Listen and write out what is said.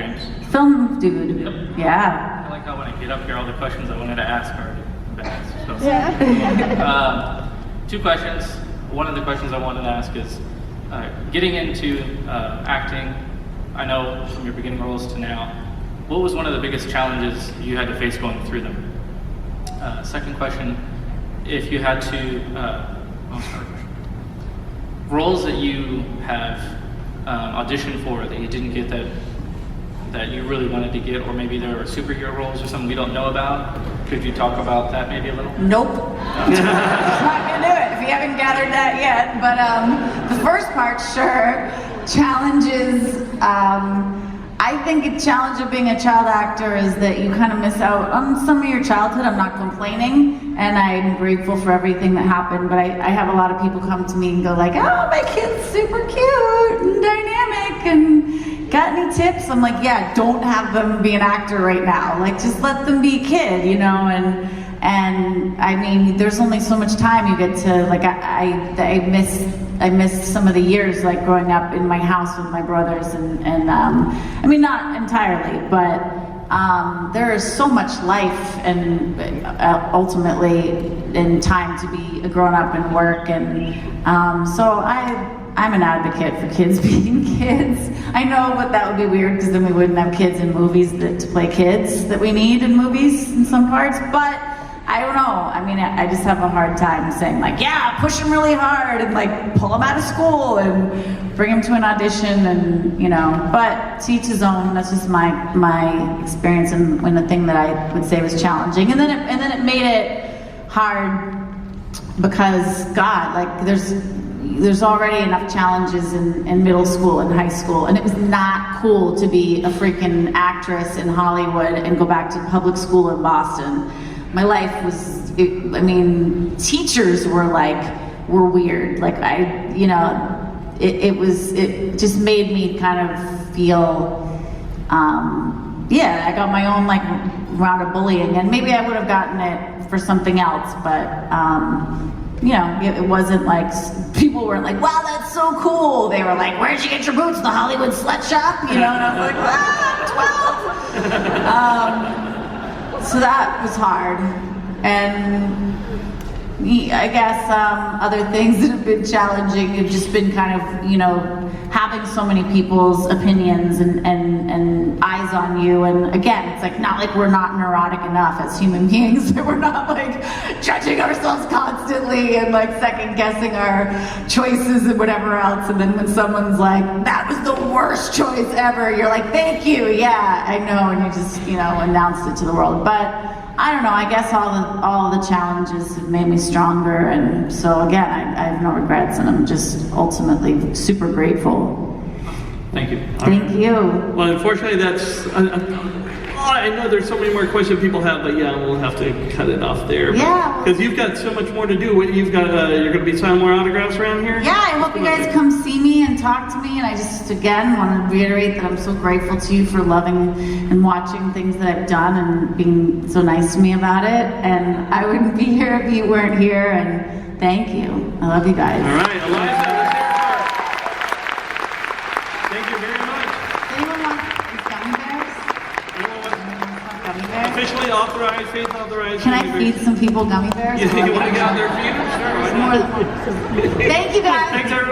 James. Film dude. Yep. Yeah. I like how when I get up here, all the questions I wanted to ask are been asked. So. Yeah. 2 questions. One of the questions I wanted to ask is, getting into acting, I know from your beginning roles to now, what was one of the biggest challenges you had to face going through them? Second question, if you had to, roles that you have auditioned for that you didn't get that you really wanted to get, or maybe there were superhero roles or something we don't know about. Could you talk about that maybe a little? Nope. Not gonna do it if you haven't gathered that yet. But the first part, sure. Challenges. I think a challenge of being a child actor is that you kind of miss out on some of your childhood. I'm not complaining, and I'm grateful for everything that happened, but I have a lot of people come to me and go like, oh, my kid's super cute and dynamic, and got any tips? I'm like, yeah, don't have them be an actor right now. Like, just let them be a kid, you know, and I mean, there's only so much time you get to, like, I missed some of the years, like, growing up in my house with my brothers, and I mean, not entirely, but there is so much life and ultimately in time to be a grown-up and work, and so I'm an advocate for kids being kids. I know, but that would be weird because then we wouldn't have kids in movies to play kids that we need in movies in some parts, but I don't know. I mean, I just have a hard time saying like, yeah, push them really hard and like pull them out of school and bring them to an audition, and you know. But to each his own. That's just my experience, and the thing that I would say was challenging, and then it made it hard because God, like there's already enough challenges in middle school and high school, and it was not cool to be a freaking actress in Hollywood and go back to public school in Boston. My life was, I mean, teachers were weird. Like it just made me kind of feel, yeah, I got my own like round of bullying, and maybe I would have gotten it for something else, but you know, it wasn't like, people weren't like, wow, that's so cool. They were like, where'd you get your boots? The Hollywood slut shop? You know, and I was like, ah, 12. So that was hard, and I guess other things that have been challenging have just been kind of, you know, having so many people's opinions and eyes on you, and again, it's like not like we're not neurotic enough as human beings, that we're not like judging ourselves constantly and like second guessing our choices and whatever else, and then when someone's like, that was the worst choice ever, you're like, thank you, yeah, I know, and you just, you know, announced it to the world. But I don't know, I guess all the challenges have made me stronger, and so again, I have no regrets, and I'm just ultimately super grateful. Thank you. Thank you. Well, unfortunately, that's, I know there's so many more questions people have, but yeah, we'll have to cut it off there. Yeah. Because you've got so much more to do. You've got, you're going to be signing more autographs around here? Yeah, I hope you guys come see me and talk to me, and I just, again, want to reiterate that I'm so grateful to you for loving and watching things that I've done and being so nice to me about it, and I wouldn't be here if you weren't here, and thank you. I love you guys. All right, Eliza. Thank you very much. Anyone want these gummy bears? Gummy bears? Officially authorized, faith authorized. Can I feed some people gummy bears? You want to get on their feet? Sure, why More not? than one. Thank you guys. Thanks, everyone.